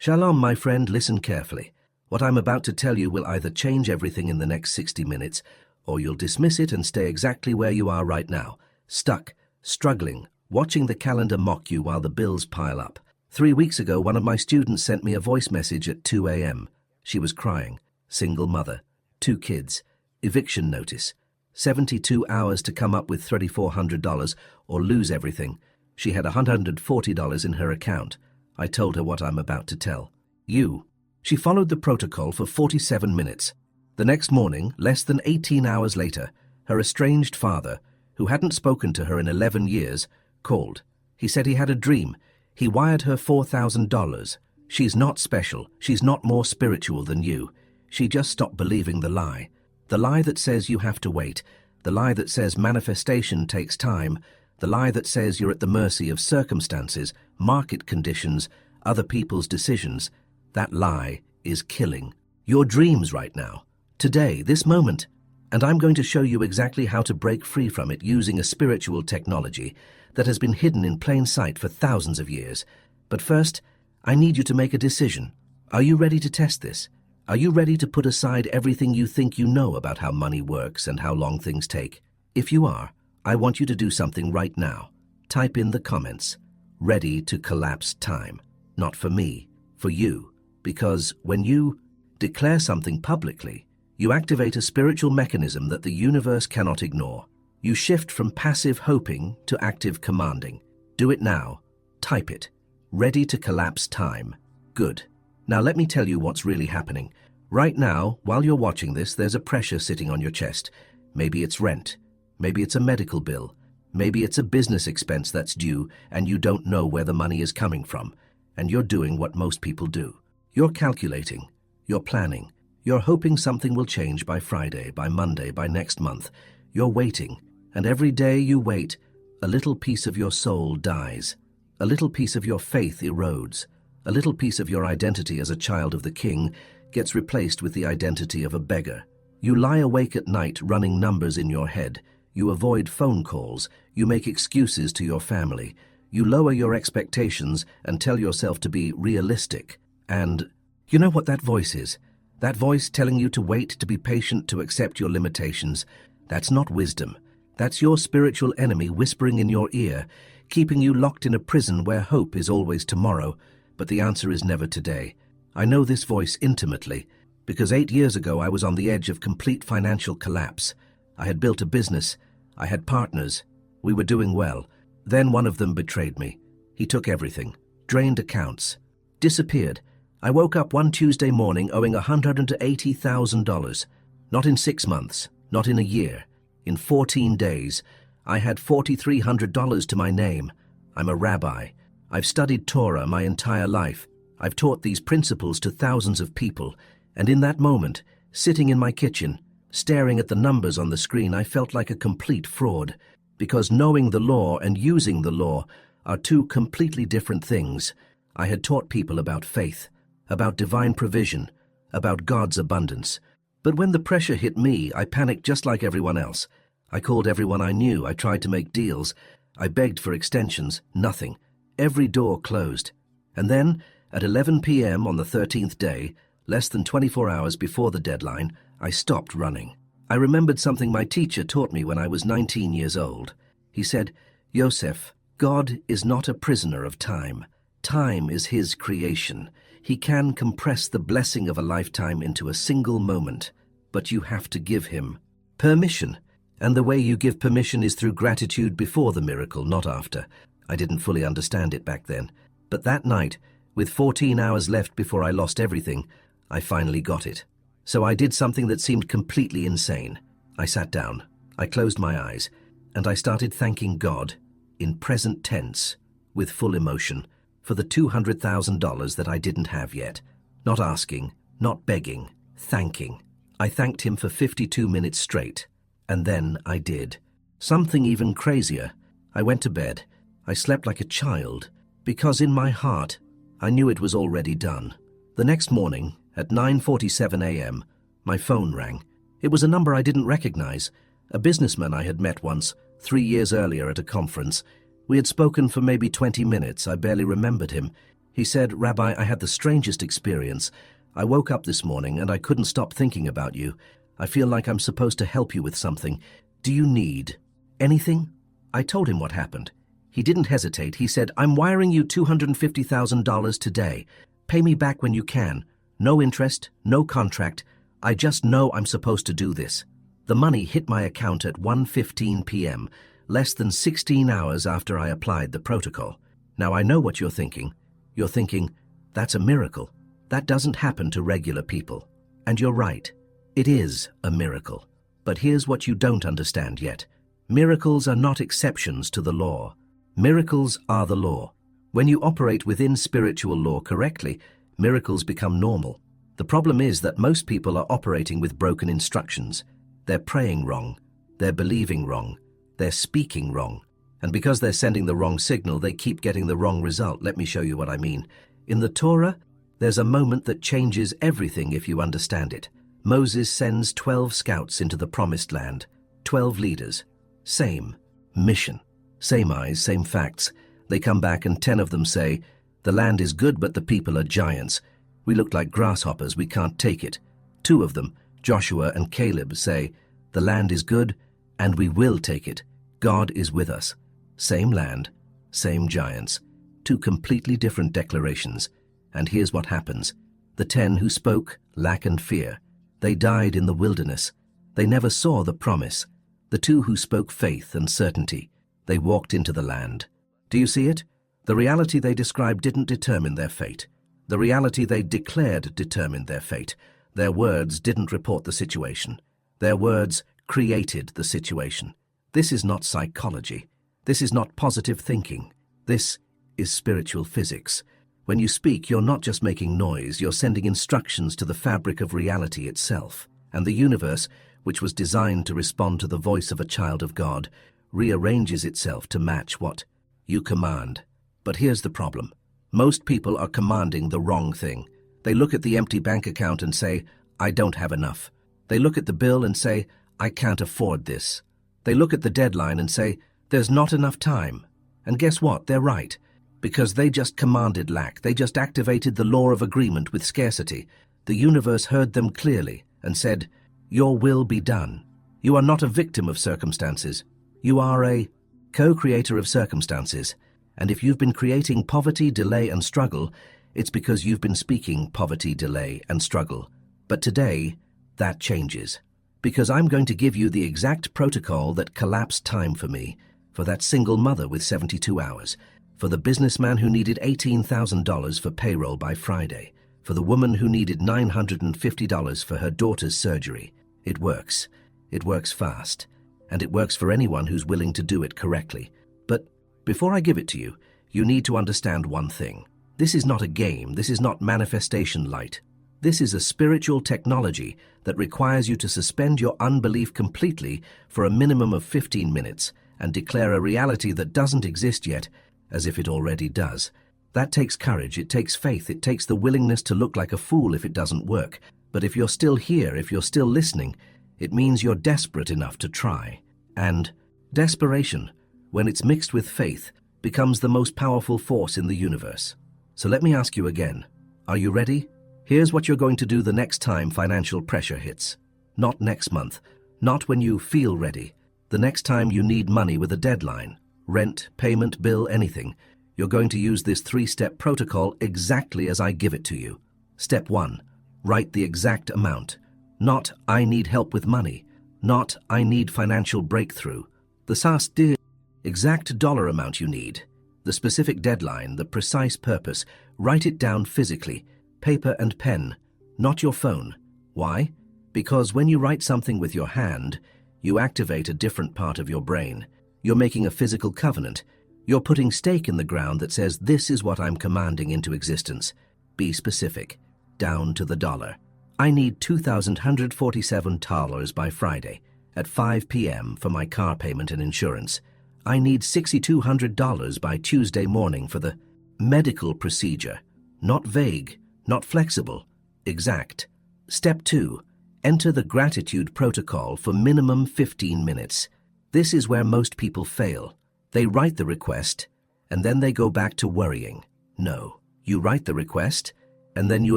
Shalom, my friend, listen carefully. What I'm about to tell you will either change everything in the next 60 minutes, or you'll dismiss it and stay exactly where you are right now, stuck, struggling, watching the calendar mock you while the bills pile up. 3 weeks ago, one of my students sent me a voice message at 2 a.m. She was crying, single mother, 2 kids, eviction notice, 72 hours to come up with $3,400 or lose everything. She had $140 in her account. I told her what I'm about to tell you. She followed the protocol for 47 minutes. The next morning, less than 18 hours later, her estranged father, who hadn't spoken to her in 11 years, called. He said he had a dream. He wired her $4,000. She's not special. She's not more spiritual than you. She just stopped believing the lie. The lie that says you have to wait. The lie that says manifestation takes time. The lie that says you're at the mercy of circumstances, market conditions, other people's decisions. That lie is killing your dreams right now, today, this moment. And I'm going to show you exactly how to break free from it using a spiritual technology that has been hidden in plain sight for thousands of years. But first, I need you to make a decision. Are you ready to test this? Are you ready to put aside everything you think you know about how money works and how long things take? If you are, I want you to do something right now. Type in the comments, ready to collapse time. Not for me, for you. Because when you declare something publicly, you activate a spiritual mechanism that the universe cannot ignore. You shift from passive hoping to active commanding. Do it now. Type it. Ready to collapse time. Good. Now let me tell you what's really happening. Right now, while you're watching this, there's a pressure sitting on your chest. Maybe it's rent. Maybe it's a medical bill. Maybe it's a business expense that's due and you don't know where the money is coming from. And you're doing what most people do. You're calculating, you're planning, you're hoping something will change by Friday, by Monday, by next month. You're waiting, and every day you wait, a little piece of your soul dies. A little piece of your faith erodes. A little piece of your identity as a child of the King gets replaced with the identity of a beggar. You lie awake at night running numbers in your head. You avoid phone calls. You make excuses to your family. You lower your expectations and tell yourself to be realistic. And you know what that voice is? That voice telling you to wait, to be patient, to accept your limitations. That's not wisdom. That's your spiritual enemy whispering in your ear, keeping you locked in a prison where hope is always tomorrow, but the answer is never today. I know this voice intimately, because 8 years ago I was on the edge of complete financial collapse. I had built a business. I had partners. We were doing well. Then one of them betrayed me. He took everything, drained accounts, disappeared. I woke up one Tuesday morning owing $180,000. Not in 6 months, not in a year. In 14 days, I had $4,300 to my name. I'm a rabbi. I've studied Torah my entire life. I've taught these principles to thousands of people. And in that moment, sitting in my kitchen, staring at the numbers on the screen, I felt like a complete fraud. Because knowing the law and using the law are 2 completely different things. I had taught people about faith, about divine provision, about God's abundance. But when the pressure hit me, I panicked just like everyone else. I called everyone I knew. I tried to make deals. I begged for extensions. Nothing. Every door closed. And then, at 11 p.m. on the 13th day, less than 24 hours before the deadline, I stopped running. I remembered something my teacher taught me when I was 19 years old. He said, "Yosef, God is not a prisoner of time. Time is his creation. He can compress the blessing of a lifetime into a single moment, but you have to give him permission. And the way you give permission is through gratitude before the miracle, not after." I didn't fully understand it back then. But that night, with 14 hours left before I lost everything, I finally got it. So I did something that seemed completely insane. I sat down, I closed my eyes, and I started thanking God, in present tense, with full emotion, for the $200,000 that I didn't have yet. Not asking, not begging, thanking. I thanked him for 52 minutes straight. And then I did. Something even crazier. I went to bed. I slept like a child, because in my heart, I knew it was already done. The next morning, at 9:47 a.m., my phone rang. It was a number I didn't recognize. A businessman I had met once, 3 years earlier at a conference. We had spoken for maybe 20 minutes. I barely remembered him. He said, "Rabbi, I had the strangest experience. I woke up this morning and I couldn't stop thinking about you. I feel like I'm supposed to help you with something. Do you need anything?" I told him what happened. He didn't hesitate. He said, "I'm wiring you $250,000 today. Pay me back when you can. No interest, no contract. I just know I'm supposed to do this." The money hit my account at 1:15 p.m., less than 16 hours after I applied the protocol. Now I know what you're thinking. You're thinking, that's a miracle. That doesn't happen to regular people. And you're right. It is a miracle. But here's what you don't understand yet. Miracles are not exceptions to the law. Miracles are the law. When you operate within spiritual law correctly, miracles become normal. The problem is that most people are operating with broken instructions. They're praying wrong. They're believing wrong. They're speaking wrong. And because they're sending the wrong signal, they keep getting the wrong result. Let me show you what I mean. In the Torah, there's a moment that changes everything if you understand it. Moses sends 12 scouts into the promised land. 12 leaders. Same mission. Same eyes, same facts. They come back and 10 of them say, "The land is good, but the people are giants. We look like grasshoppers, we can't take it." 2 of them, Joshua and Caleb, say, "The land is good, and we will take it. God is with us." Same land, same giants. 2 completely different declarations. And here's what happens. The 10 who spoke lack and fear. They died in the wilderness. They never saw the promise. The 2 who spoke faith and certainty, they walked into the land. Do you see it? The reality they described didn't determine their fate. The reality they declared determined their fate. Their words didn't report the situation. Their words created the situation. This is not psychology. This is not positive thinking. This is spiritual physics. When you speak, you're not just making noise, you're sending instructions to the fabric of reality itself. And the universe, which was designed to respond to the voice of a child of God, rearranges itself to match what you command. But here's the problem. Most people are commanding the wrong thing. They look at the empty bank account and say, "I don't have enough." They look at the bill and say, "I can't afford this." They look at the deadline and say, "There's not enough time." And guess what? They're right. Because they just commanded lack. They just activated the law of agreement with scarcity. The universe heard them clearly and said, "Your will be done." You are not a victim of circumstances. You are a co-creator of circumstances. And if you've been creating poverty, delay, and struggle, it's because you've been speaking poverty, delay, and struggle. But today, that changes. Because I'm going to give you the exact protocol that collapsed time for me, for that single mother with 72 hours, for the businessman who needed $18,000 for payroll by Friday, for the woman who needed $950 for her daughter's surgery. It works. It works fast. And it works for anyone who's willing to do it correctly. But before I give it to you, you need to understand one thing. This is not a game. This is not manifestation light. This is a spiritual technology that requires you to suspend your unbelief completely for a minimum of 15 minutes and declare a reality that doesn't exist yet as if it already does. That takes courage, it takes faith, it takes the willingness to look like a fool if it doesn't work. But if you're still here, if you're still listening, it means you're desperate enough to try. And desperation, when it's mixed with faith, becomes the most powerful force in the universe. So let me ask you again, are you ready? Here's what you're going to do the next time financial pressure hits. Not next month, not when you feel ready. The next time you need money with a deadline, rent, payment, bill, anything, you're going to use this 3-step protocol exactly as I give it to you. Step 1, write the exact amount. Not, "I need help with money." Not, "I need financial breakthrough." The exact dollar amount you need. The specific deadline, the precise purpose. Write it down physically, paper and pen, not your phone. Why? Because when you write something with your hand, you activate a different part of your brain. You're making a physical covenant. You're putting stake in the ground that says, "This is what I'm commanding into existence." Be specific, down to the dollar. I need $2,147 by Friday at 5 p.m. for my car payment and insurance. I need $6,200 by Tuesday morning for the medical procedure. Not vague, not flexible, exact. Step 2, enter the gratitude protocol for minimum 15 minutes. This is where most people fail. They write the request, and then they go back to worrying. No, You write the request, and then you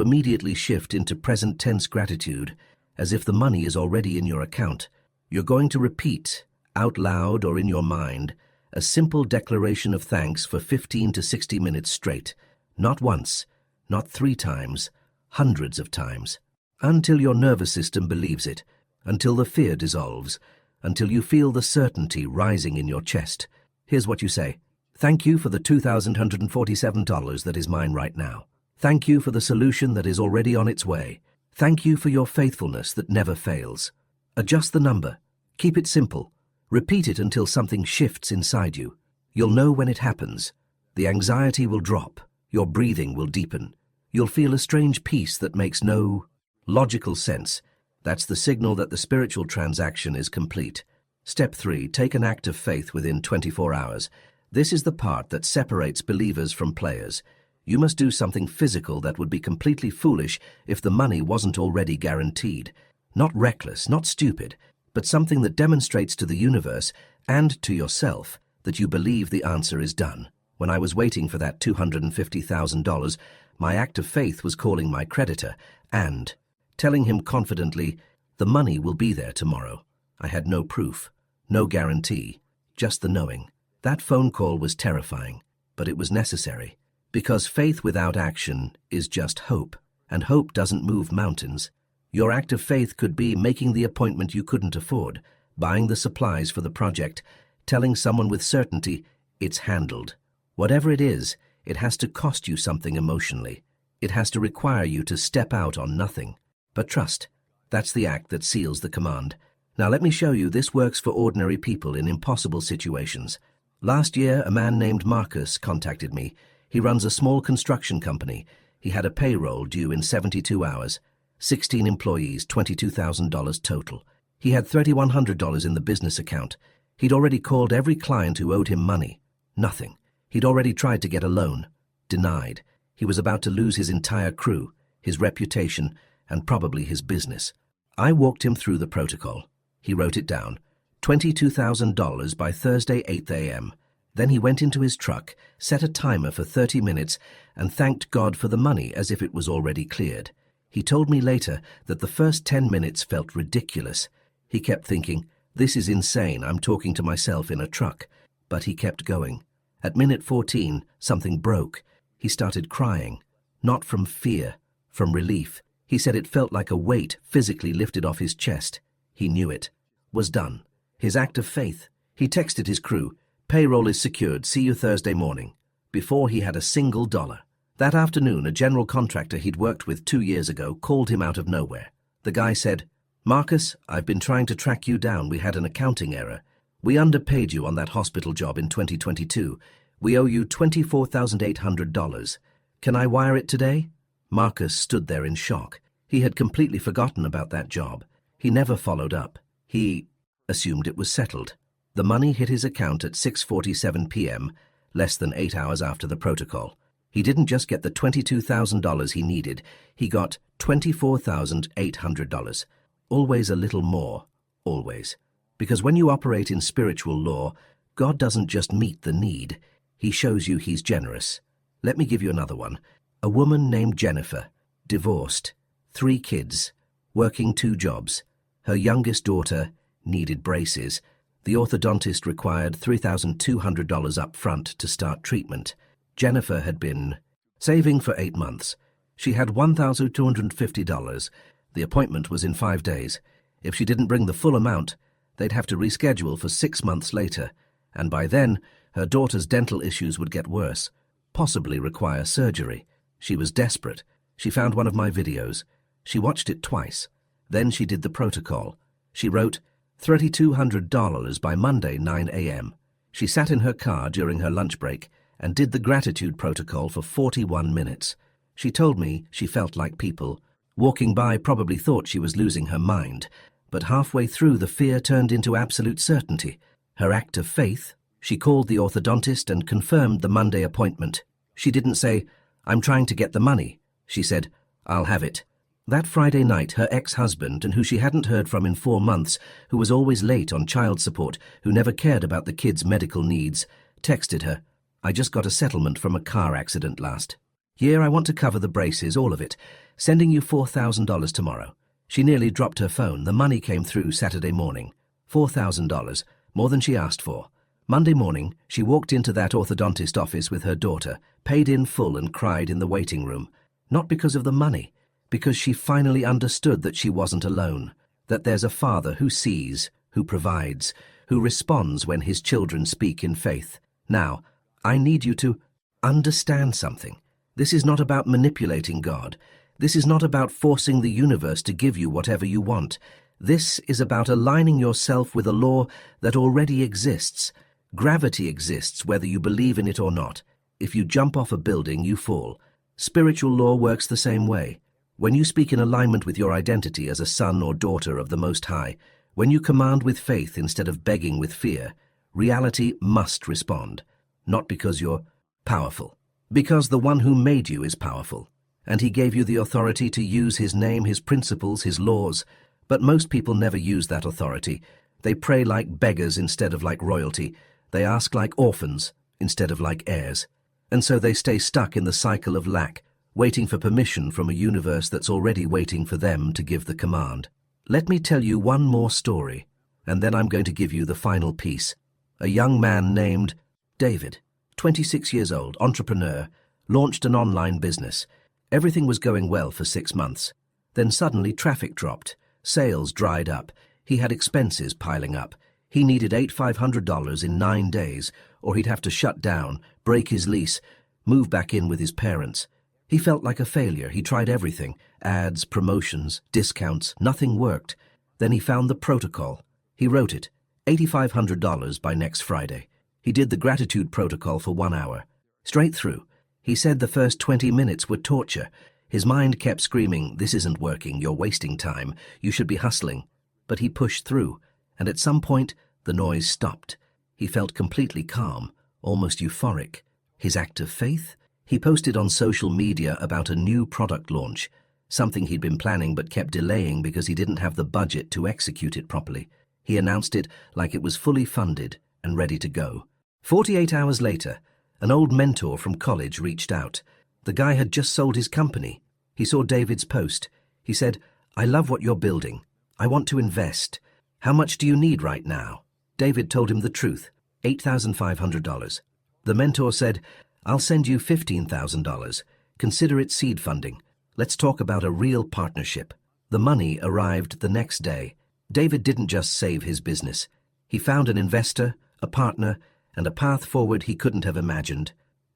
immediately shift into present tense gratitude, as if the money is already in your account. You're going to repeat, out loud or in your mind, a simple declaration of thanks for 15 to 60 minutes straight. Not once, not 3 times, hundreds of times. Until your nervous system believes it, until the fear dissolves, until you feel the certainty rising in your chest. Here's what you say. Thank you for the $2,147 that is mine right now. Thank you for the solution that is already on its way. Thank you for your faithfulness that never fails. Adjust the number. Keep it simple. Repeat it until something shifts inside you. You'll know when it happens. The anxiety will drop. Your breathing will deepen. You'll feel a strange peace that makes no logical sense. That's the signal that the spiritual transaction is complete. Step 3. Take an act of faith within 24 hours. This is the part that separates believers from players. You must do something physical that would be completely foolish if the money wasn't already guaranteed. Not reckless, not stupid, but something that demonstrates to the universe and to yourself that you believe the answer is done. When I was waiting for that $250,000, my act of faith was calling my creditor and telling him confidently, the money will be there tomorrow. I had no proof, no guarantee, just the knowing. That phone call was terrifying, but it was necessary, because faith without action is just hope, and hope doesn't move mountains. Your act of faith could be making the appointment you couldn't afford, buying the supplies for the project, telling someone with certainty it's handled. Whatever it is, it has to cost you something emotionally. It has to require you to step out on nothing. But trust, that's the act that seals the command. Now let me show you this works for ordinary people in impossible situations. Last year, a man named Marcus contacted me. He runs a small construction company. He had a payroll due in 72 hours. 16 employees, $22,000 total. He had $3,100 in the business account. He'd already called every client who owed him money. Nothing. He'd already tried to get a loan. Denied. He was about to lose his entire crew, his reputation, and probably his business. I walked him through the protocol. He wrote it down. $22,000 by Thursday, 8 a.m. Then he went into his truck, set a timer for 30 minutes, and thanked God for the money as if it was already cleared. He told me later that the first 10 minutes felt ridiculous. He kept thinking, this is insane, I'm talking to myself in a truck. But he kept going. At minute 14, something broke. He started crying. Not from fear, from relief. He said it felt like a weight physically lifted off his chest. He knew it. Was done. His act of faith. He texted his crew, payroll is secured, see you Thursday morning. Before he had a single dollar. That afternoon, a general contractor he'd worked with 2 years ago called him out of nowhere. The guy said, Marcus, I've been trying to track you down. We had an accounting error. We underpaid you on that hospital job in 2022. We owe you $24,800. Can I wire it today? Marcus stood there in shock. He had completely forgotten about that job. He never followed up. He assumed it was settled. The money hit his account at 6:47 p.m., less than 8 hours after the protocol. He didn't just get the $22,000 he needed, he got $24,800. Always a little more, always. Because when you operate in spiritual law, God doesn't just meet the need, He shows you He's generous. Let me give you another one. A woman named Jennifer, divorced, 3 kids, working 2 jobs. Her youngest daughter needed braces. The orthodontist required $3,200 up front to start treatment. Jennifer had been saving for 8 months. She had $1,250. The appointment was in 5 days. If she didn't bring the full amount, they'd have to reschedule for 6 months later, and by then, her daughter's dental issues would get worse, possibly require surgery. She was desperate. She found one of my videos. She watched it twice. Then she did the protocol. She wrote $3,200 by Monday, 9 a.m. She sat in her car during her lunch break and did the gratitude protocol for 41 minutes. She told me she felt like people walking by probably thought she was losing her mind, but halfway through the fear turned into absolute certainty. Her act of faith, she called the orthodontist and confirmed the Monday appointment. She didn't say, I'm trying to get the money. She said, I'll have it. That Friday night, her ex-husband, and who she hadn't heard from in 4 months, who was always late on child support, who never cared about the kids' medical needs, texted her, I just got a settlement from a car accident last Yeah, I want to cover the braces, all of it. Sending you $4,000 tomorrow. She nearly dropped her phone. The money came through Saturday morning. $4,000, more than she asked for. Monday morning, she walked into that orthodontist office with her daughter, paid in full and cried in the waiting room. Not because of the money, because she finally understood that she wasn't alone, that there's a father who sees, who provides, who responds when his children speak in faith. Now, I need you to understand something. This is not about manipulating God. This is not about forcing the universe to give you whatever you want. This is about aligning yourself with a law that already exists. Gravity exists whether you believe in it or not. If you jump off a building, you fall. Spiritual law works the same way. When you speak in alignment with your identity as a son or daughter of the Most High, when you command with faith instead of begging with fear, reality must respond. Not because you're powerful, because the one who made you is powerful, and he gave you the authority to use his name, his principles, his laws. But most people never use that authority. They pray like beggars instead of like royalty. They ask like orphans instead of like heirs. And so they stay stuck in the cycle of lack, waiting for permission from a universe that's already waiting for them to give the command. Let me tell you one more story, and then I'm going to give you the final piece. A young man named David, 26 years old, entrepreneur, launched an online business. Everything was going well for 6 months. Then suddenly traffic dropped. Sales dried up. He had expenses piling up. He needed $8,500 in 9 days, or he'd have to shut down, break his lease, move back in with his parents. He felt like a failure. He tried everything. Ads, promotions, discounts. Nothing worked. Then he found the protocol. He wrote it. $8,500 by next Friday. He did the gratitude protocol for 1 hour. Straight through. He said the first 20 minutes were torture. His mind kept screaming, "This isn't working, you're wasting time, you should be hustling." But he pushed through, and at some point, the noise stopped. He felt completely calm, almost euphoric. His act of faith? He posted on social media about a new product launch, something he'd been planning but kept delaying because he didn't have the budget to execute it properly. He announced it like it was fully funded and ready to go. 48 hours later, an old mentor from college reached out. The guy had just sold his company. He saw David's post. He said, "I love what you're building. I want to invest. How much do you need right now?" David told him the truth, $8,500. The mentor said, "I'll send you $15,000. Consider it seed funding. Let's talk about a real partnership." The money arrived the next day. David didn't just save his business. He found an investor, a partner, and a path forward he couldn't have imagined.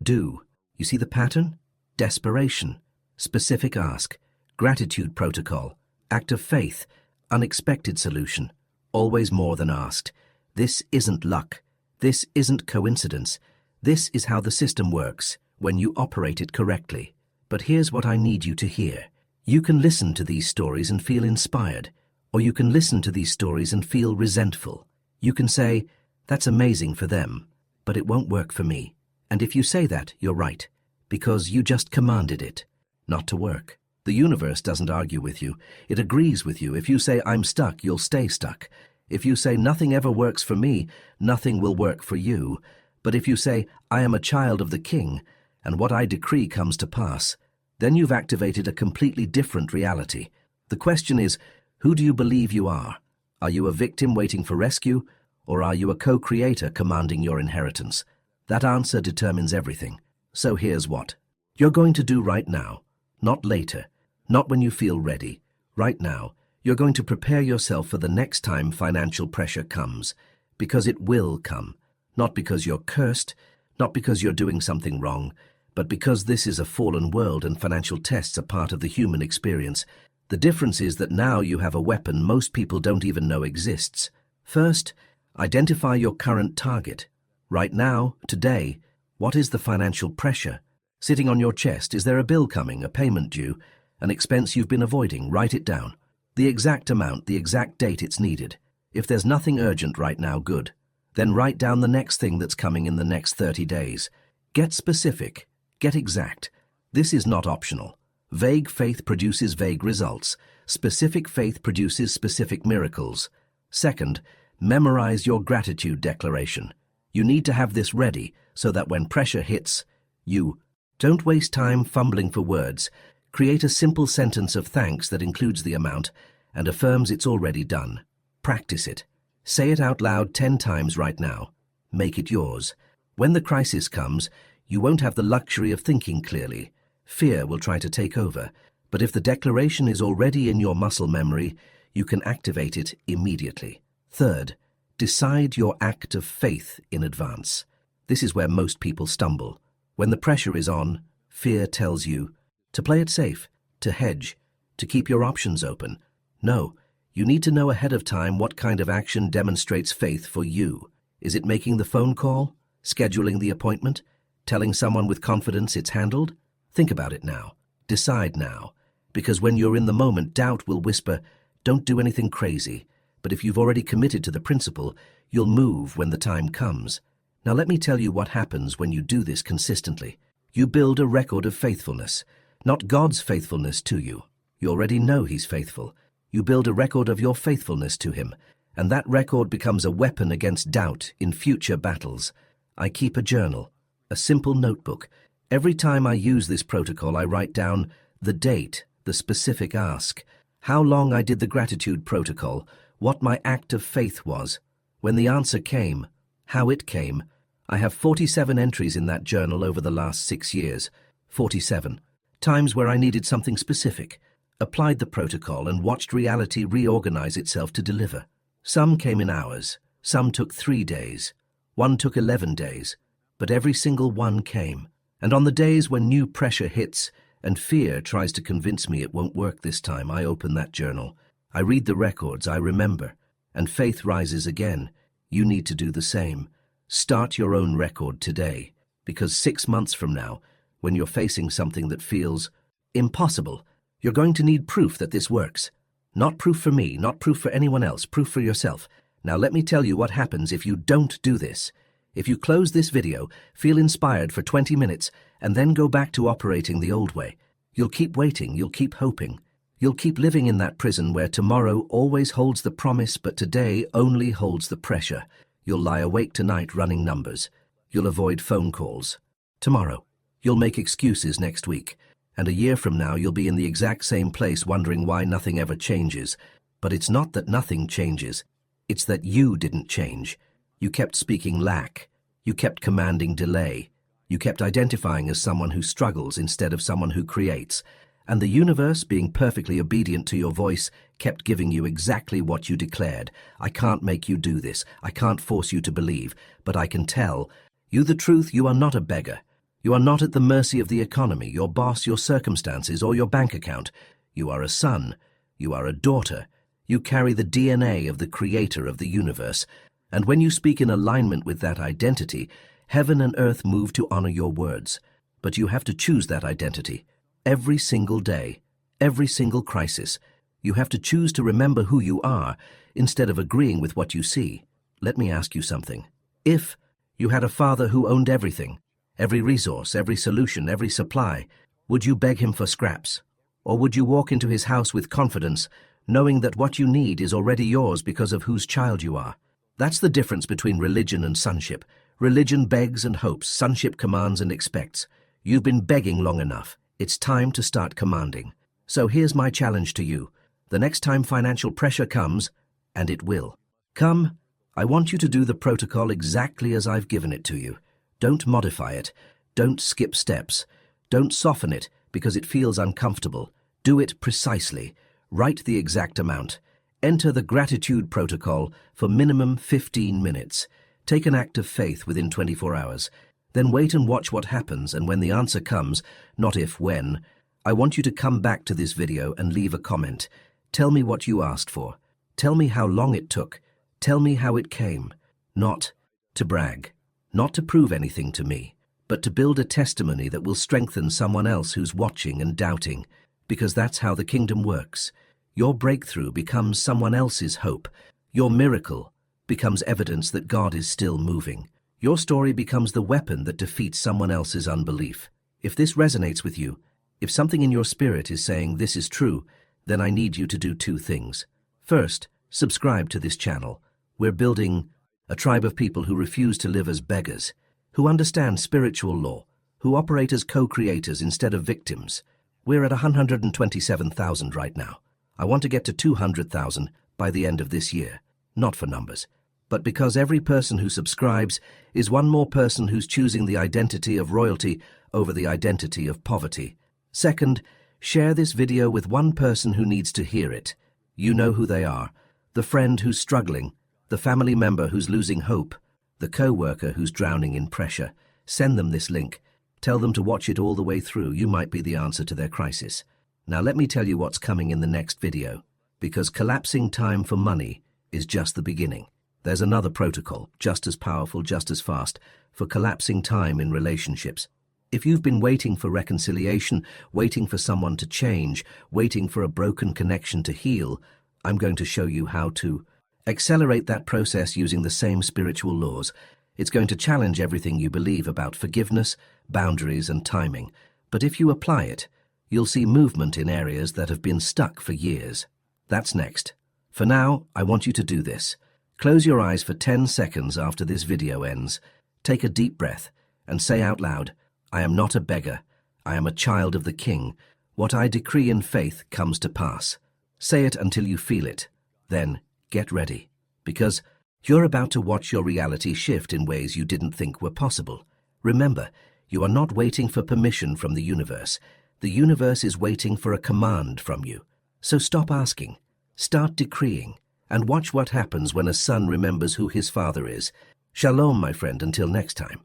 You see the pattern? Desperation, specific ask, gratitude protocol, act of faith, unexpected solution, always more than asked. This isn't luck. This isn't coincidence. This is how the system works when you operate it correctly. But here's what I need you to hear. You can listen to these stories and feel inspired, or you can listen to these stories and feel resentful. You can say, "That's amazing for them, but it won't work for me." And if you say that, you're right, because you just commanded it not to work. The universe doesn't argue with you. It agrees with you. If you say, "I'm stuck," you'll stay stuck. If you say, "Nothing ever works for me," nothing will work for you. But if you say, "I am a child of the King, and what I decree comes to pass," then you've activated a completely different reality. The question is, who do you believe you are? Are you a victim waiting for rescue, or are you a co-creator commanding your inheritance? That answer determines everything. So here's what you're going to do right now, not later, not when you feel ready. Right now, you're going to prepare yourself for the next time financial pressure comes, because it will come. Not because you're cursed, not because you're doing something wrong, but because this is a fallen world and financial tests are part of the human experience. The difference is that now you have a weapon most people don't even know exists. First, identify your current target. Right now, today, what is the financial pressure? Sitting on your chest, is there a bill coming, a payment due, an expense you've been avoiding? Write it down. The exact amount, the exact date it's needed. If there's nothing urgent right now, good. Then write down the next thing that's coming in the next 30 days. Get specific. Get exact. This is not optional. Vague faith produces vague results. Specific faith produces specific miracles. Second, memorize your gratitude declaration. You need to have this ready so that when pressure hits, you Don't waste time fumbling for words. Create a simple sentence of thanks that includes the amount and affirms it's already done. Practice it. Say it out loud 10 times right now. Make it yours. When the crisis comes, you won't have the luxury of thinking clearly. Fear will try to take over. But if the declaration is already in your muscle memory, you can activate it immediately. Third, decide your act of faith in advance. This is where most people stumble. When the pressure is on, fear tells you to play it safe, to hedge, to keep your options open. No, you need to know ahead of time what kind of action demonstrates faith for you. Is it making the phone call? Scheduling the appointment? Telling someone with confidence it's handled? Think about it now. Decide now. Because when you're in the moment, doubt will whisper, don't do anything crazy. But if you've already committed to the principle, you'll move when the time comes. Now let me tell you what happens when you do this consistently. You build a record of faithfulness, not God's faithfulness to you. You already know He's faithful. You build a record of your faithfulness to Him, and that record becomes a weapon against doubt in future battles. I keep a journal, a simple notebook. Every time I use this protocol, I write down the date, the specific ask, how long I did the gratitude protocol, what my act of faith was, when the answer came, how it came. I have 47 entries in that journal over the last 6 years. 47 times where I needed something specific, applied the protocol and watched reality reorganize itself to deliver. Some came in hours, some took 3 days, one took 11 days, but every single one came. And on the days when new pressure hits and fear tries to convince me it won't work this time, I open that journal. I read the records, I remember, and faith rises again. You need to do the same. Start your own record today, because 6 months from now, when you're facing something that feels impossible, you're going to need proof that this works. Not proof for me, not proof for anyone else, proof for yourself. Now let me tell you what happens if you don't do this. If you close this video, feel inspired for 20 minutes, and then go back to operating the old way, you'll keep waiting, you'll keep hoping. You'll keep living in that prison where tomorrow always holds the promise, but today only holds the pressure. You'll lie awake tonight running numbers. You'll avoid phone calls. Tomorrow, you'll make excuses next week. And a year from now, you'll be in the exact same place wondering why nothing ever changes. But it's not that nothing changes. It's that you didn't change. You kept speaking lack. You kept commanding delay. You kept identifying as someone who struggles instead of someone who creates. And the universe, being perfectly obedient to your voice, kept giving you exactly what you declared. I can't make you do this. I can't force you to believe. But I can tell you the truth. You are not a beggar. You are not at the mercy of the economy, your boss, your circumstances, or your bank account. You are a son. You are a daughter. You carry the DNA of the creator of the universe. And when you speak in alignment with that identity, heaven and earth move to honor your words. But you have to choose that identity. Every single day, every single crisis, you have to choose to remember who you are instead of agreeing with what you see. Let me ask you something. If you had a father who owned everything, every resource, every solution, every supply, would you beg him for scraps? Or would you walk into his house with confidence, knowing that what you need is already yours because of whose child you are? That's the difference between religion and sonship. Religion begs and hopes, sonship commands and expects. You've been begging long enough. It's time to start commanding. So here's my challenge to you. The next time financial pressure comes, and it will come, I want you to do the protocol exactly as I've given it to you. Don't modify it. Don't skip steps. Don't soften it because it feels uncomfortable. Do it precisely. Write the exact amount. Enter the gratitude protocol for minimum 15 minutes. Take an act of faith within 24 hours. Then wait and watch what happens, and when the answer comes, not if, when, I want you to come back to this video and leave a comment. Tell me what you asked for. Tell me how long it took. Tell me how it came. Not to brag, not to prove anything to me, but to build a testimony that will strengthen someone else who's watching and doubting, because that's how the kingdom works. Your breakthrough becomes someone else's hope. Your miracle becomes evidence that God is still moving. Your story becomes the weapon that defeats someone else's unbelief. If this resonates with you, if something in your spirit is saying this is true, then I need you to do 2 things. First, subscribe to this channel. We're building a tribe of people who refuse to live as beggars, who understand spiritual law, who operate as co-creators instead of victims. We're at 127,000 right now. I want to get to 200,000 by the end of this year. Not for numbers, but because every person who subscribes is one more person who's choosing the identity of royalty over the identity of poverty. Second, share this video with one person who needs to hear it. You know who they are. The friend who's struggling, the family member who's losing hope, the co-worker who's drowning in pressure. Send them this link. Tell them to watch it all the way through. You might be the answer to their crisis. Now let me tell you what's coming in the next video, because collapsing time for money is just the beginning. There's another protocol, just as powerful, just as fast, for collapsing time in relationships. If you've been waiting for reconciliation, waiting for someone to change, waiting for a broken connection to heal, I'm going to show you how to accelerate that process using the same spiritual laws. It's going to challenge everything you believe about forgiveness, boundaries, and timing. But if you apply it, you'll see movement in areas that have been stuck for years. That's next. For now, I want you to do this. Close your eyes for 10 seconds after this video ends. Take a deep breath and say out loud, I am not a beggar. I am a child of the King. What I decree in faith comes to pass. Say it until you feel it. Then, get ready. Because you're about to watch your reality shift in ways you didn't think were possible. Remember, you are not waiting for permission from the universe. The universe is waiting for a command from you. So stop asking. Start decreeing. And watch what happens when a son remembers who his father is. Shalom, my friend, until next time.